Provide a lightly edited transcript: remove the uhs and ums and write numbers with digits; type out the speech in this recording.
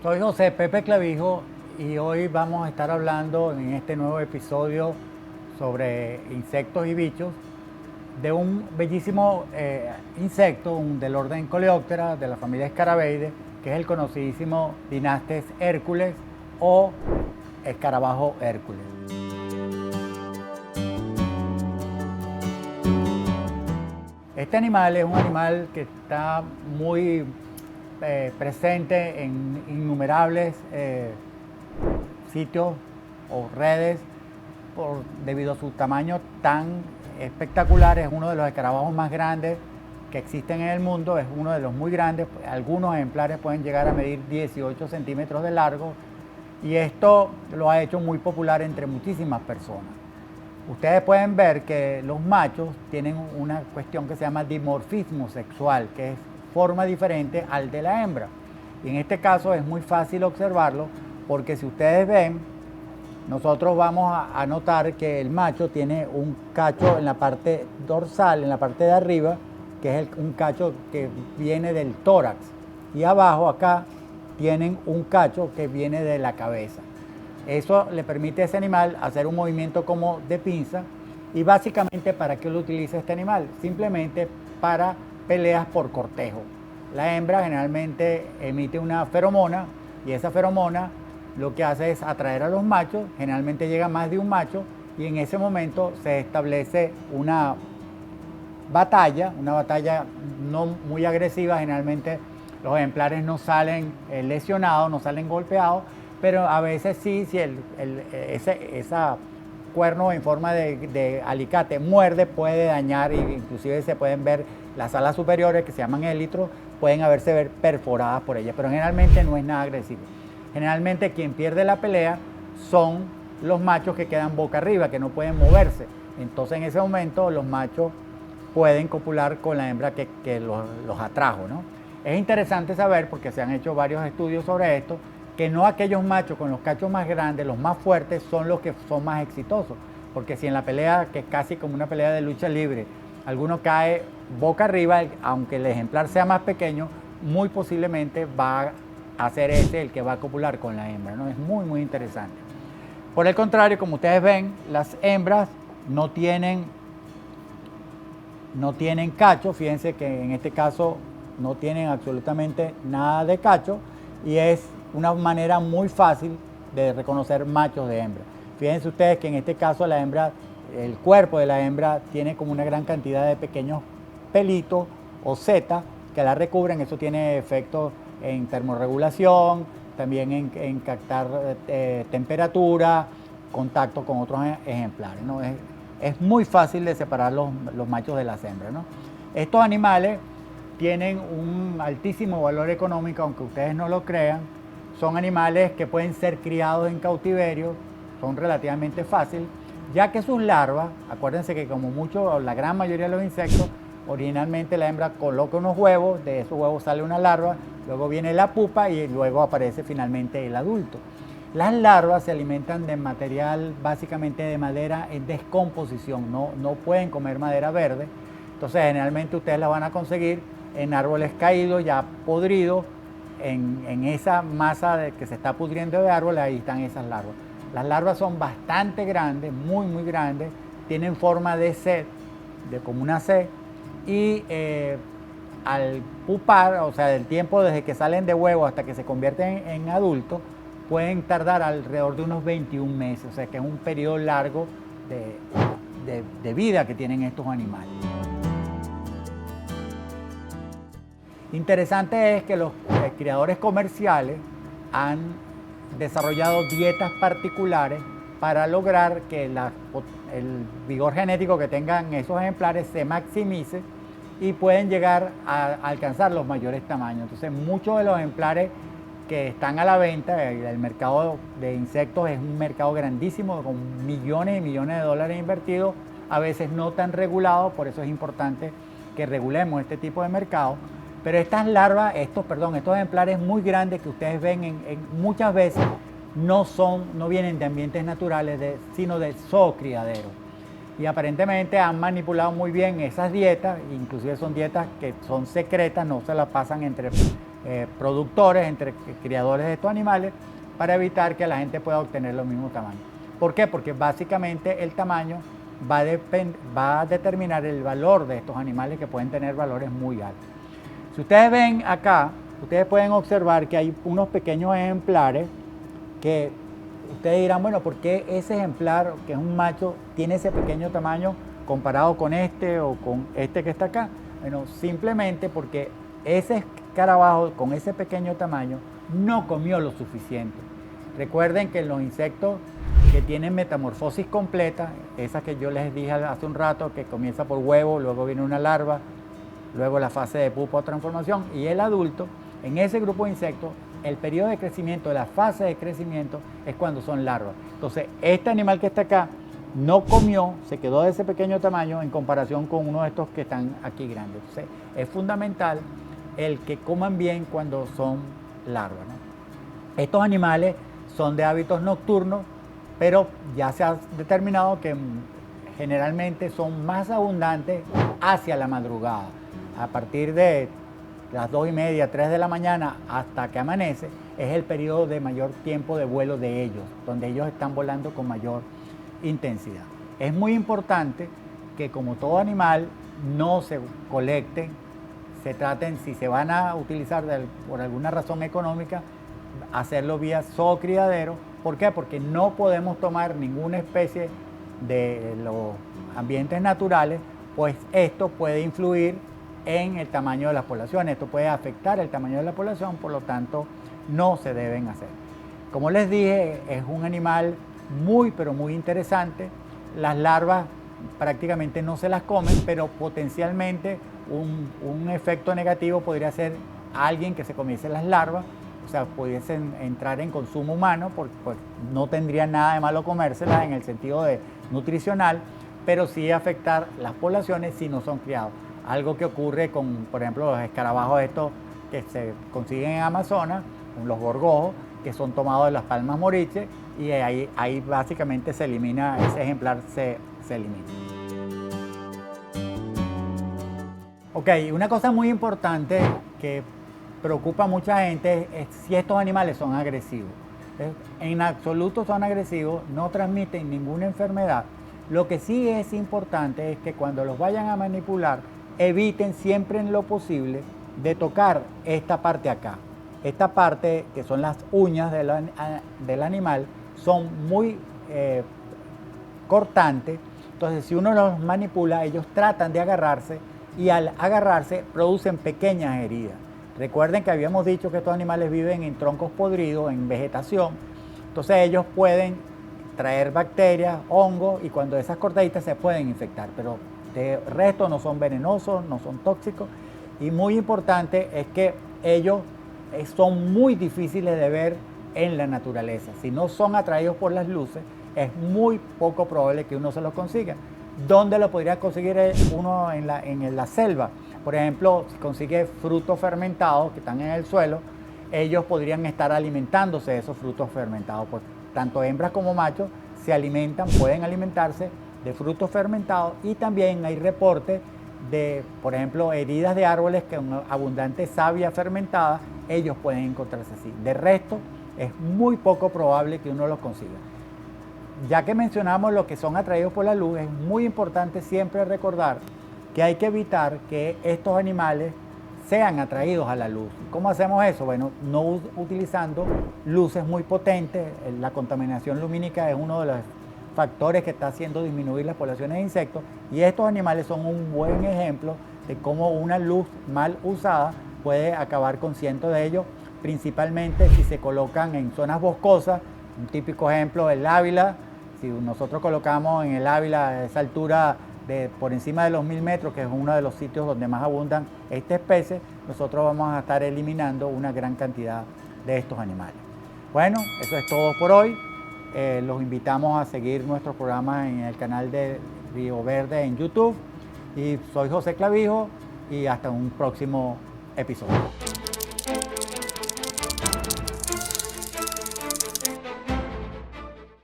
Soy José Pepe Clavijo y hoy vamos a estar hablando en este nuevo episodio sobre insectos y bichos de un bellísimo insecto del orden Coleóptera de la familia Scarabaeidae, que es el conocidísimo Dynastes Hercules o escarabajo Hércules. Este animal es un animal que está muy presente en innumerables sitios o redes debido a su tamaño tan espectacular. Es uno de los escarabajos más grandes que existen en el mundo, es uno de los muy grandes. Algunos ejemplares pueden llegar a medir 18 centímetros de largo y esto lo ha hecho muy popular entre muchísimas personas. Ustedes pueden ver que los machos tienen una cuestión que se llama dimorfismo sexual, que es forma diferente al de la hembra. Y en este caso es muy fácil observarlo porque si ustedes ven, nosotros vamos a notar que el macho tiene un cacho en la parte dorsal, en la parte de arriba, que es un cacho que viene del tórax. Y abajo acá tienen un cacho que viene de la cabeza. Eso le permite a ese animal hacer un movimiento como de pinza. Y básicamente, ¿para qué lo utiliza este animal? Simplemente para peleas por cortejo. La hembra generalmente emite una feromona y esa feromona lo que hace es atraer a los machos. Generalmente llega más de un macho y en ese momento se establece una batalla no muy agresiva. Generalmente los ejemplares no salen lesionados, no salen golpeados, pero a veces sí, si esa cuerno en forma de alicate muerde, puede dañar, e inclusive se pueden ver las alas superiores, que se llaman élitros, pueden haberse perforadas por ellas, pero generalmente no es nada agresivo. Generalmente quien pierde la pelea son los machos que quedan boca arriba, que no pueden moverse. Entonces en ese momento los machos pueden copular con la hembra que los atrajo, ¿no? Es interesante saber, porque se han hecho varios estudios sobre esto, que no aquellos machos con los cachos más grandes, los más fuertes, son los que son más exitosos. Porque si en la pelea, que es casi como una pelea de lucha libre, alguno cae boca arriba, aunque el ejemplar sea más pequeño, muy posiblemente va a ser ese el que va a copular con la hembra, ¿no? Es muy, muy interesante. Por el contrario, como ustedes ven, las hembras no tienen cacho. Fíjense que en este caso no tienen absolutamente nada de cacho y es una manera muy fácil de reconocer machos de hembra. Fíjense ustedes que en este caso la hembra, el cuerpo de la hembra tiene como una gran cantidad de pequeños pelitos o setas que la recubren. Eso tiene efectos en termorregulación, también en captar temperatura, contacto con otros ejemplares, ¿no? Es muy fácil de separar los machos de las hembras, ¿no? Estos animales tienen un altísimo valor económico, aunque ustedes no lo crean. Son animales que pueden ser criados en cautiverio, son relativamente fáciles, ya que sus larvas, acuérdense que como mucho, la gran mayoría de los insectos, originalmente la hembra coloca unos huevos, de esos huevos sale una larva, luego viene la pupa y luego aparece finalmente el adulto. Las larvas se alimentan de material básicamente de madera en descomposición, no pueden comer madera verde, entonces generalmente ustedes la van a conseguir en árboles caídos, ya podridos, en esa masa que se está pudriendo de árboles, ahí están esas larvas. Las larvas son bastante grandes, muy, muy grandes, tienen forma de C, como una C, y al pupar, o sea, del tiempo desde que salen de huevo hasta que se convierten en adultos, pueden tardar alrededor de unos 21 meses, o sea que es un periodo largo de vida que tienen estos animales. Interesante es que los criadores comerciales han desarrollado dietas particulares para lograr que el vigor genético que tengan esos ejemplares se maximice y pueden llegar a alcanzar los mayores tamaños. Entonces muchos de los ejemplares que están a la venta, el mercado de insectos es un mercado grandísimo con millones y millones de dólares invertidos, a veces no tan regulado, por eso es importante que regulemos este tipo de mercado. Pero estas larvas, estos ejemplares muy grandes que ustedes ven muchas veces no vienen de ambientes naturales, sino de zoocriaderos. Y aparentemente han manipulado muy bien esas dietas, inclusive son dietas que son secretas, no se las pasan entre productores, entre criadores de estos animales, para evitar que la gente pueda obtener los mismos tamaños. ¿Por qué? Porque básicamente el tamaño va a determinar el valor de estos animales, que pueden tener valores muy altos. Si ustedes ven acá, ustedes pueden observar que hay unos pequeños ejemplares que ustedes dirán, bueno, ¿por qué ese ejemplar, que es un macho, tiene ese pequeño tamaño comparado con este o con este que está acá? Bueno, simplemente porque ese escarabajo con ese pequeño tamaño no comió lo suficiente. Recuerden que los insectos que tienen metamorfosis completa, esas que yo les dije hace un rato, que comienza por huevo, luego viene una larva, luego la fase de pupa o transformación, y el adulto, en ese grupo de insectos, el periodo de crecimiento, la fase de crecimiento, es cuando son larvas. Entonces, este animal que está acá no comió, se quedó de ese pequeño tamaño en comparación con uno de estos que están aquí grandes. Entonces, es fundamental el que coman bien cuando son larvas, ¿no? Estos animales son de hábitos nocturnos, pero ya se ha determinado que generalmente son más abundantes hacia la madrugada. A partir de las 2:30, 3 de la mañana hasta que amanece, es el periodo de mayor tiempo de vuelo de ellos, donde ellos están volando con mayor intensidad. Es muy importante que, como todo animal, no se colecten, se traten, si se van a utilizar por alguna razón económica, hacerlo vía zoocriadero. ¿Por qué? Porque no podemos tomar ninguna especie de los ambientes naturales, pues esto puede influir en el tamaño de las poblaciones, esto puede afectar el tamaño de la población, por lo tanto no se deben hacer. Como les dije, es un animal muy pero muy interesante. Las larvas prácticamente no se las comen, pero potencialmente un efecto negativo podría ser alguien que se comiese las larvas, o sea, pudiesen entrar en consumo humano, porque pues, no tendría nada de malo comérselas en el sentido de nutricional, pero sí afectar las poblaciones si no son criados. Algo que ocurre con, por ejemplo, los escarabajos estos que se consiguen en Amazonas, los gorgojos, que son tomados de las palmas moriches, y ahí básicamente se elimina, ese ejemplar se elimina. Ok, una cosa muy importante que preocupa a mucha gente es si estos animales son agresivos. En absoluto son agresivos, no transmiten ninguna enfermedad. Lo que sí es importante es que cuando los vayan a manipular, eviten siempre en lo posible de tocar esta parte acá. Esta parte, que son las uñas del animal, son muy cortantes. Entonces, si uno los manipula, ellos tratan de agarrarse, y al agarrarse producen pequeñas heridas. Recuerden que habíamos dicho que estos animales viven en troncos podridos, en vegetación. Entonces ellos pueden traer bacterias, hongos, y cuando esas cortaditas se pueden infectar, pero de resto no son venenosos, no son tóxicos. Y muy importante es que ellos son muy difíciles de ver en la naturaleza. Si no son atraídos por las luces, es muy poco probable que uno se los consiga. ¿Dónde lo podría conseguir uno en la selva? Por ejemplo, si consigue frutos fermentados que están en el suelo, ellos podrían estar alimentándose de esos frutos fermentados. Pues, tanto hembras como machos pueden alimentarse de frutos fermentados, y también hay reportes de, por ejemplo, heridas de árboles con abundante savia fermentada, ellos pueden encontrarse así. De resto, es muy poco probable que uno los consiga. Ya que mencionamos lo que son atraídos por la luz, es muy importante siempre recordar que hay que evitar que estos animales sean atraídos a la luz. ¿Cómo hacemos eso? Bueno, no utilizando luces muy potentes. La contaminación lumínica es uno de los factores que está haciendo disminuir las poblaciones de insectos, y estos animales son un buen ejemplo de cómo una luz mal usada puede acabar con cientos de ellos, principalmente si se colocan en zonas boscosas. Un típico ejemplo es el Ávila. Si nosotros colocamos en el Ávila a esa altura por encima de los 1000 metros, que es uno de los sitios donde más abundan esta especie, nosotros vamos a estar eliminando una gran cantidad de estos animales. Bueno, eso es todo por hoy. Los invitamos a seguir nuestros programas en el canal de Río Verde en YouTube. Y soy José Clavijo, y hasta un próximo episodio.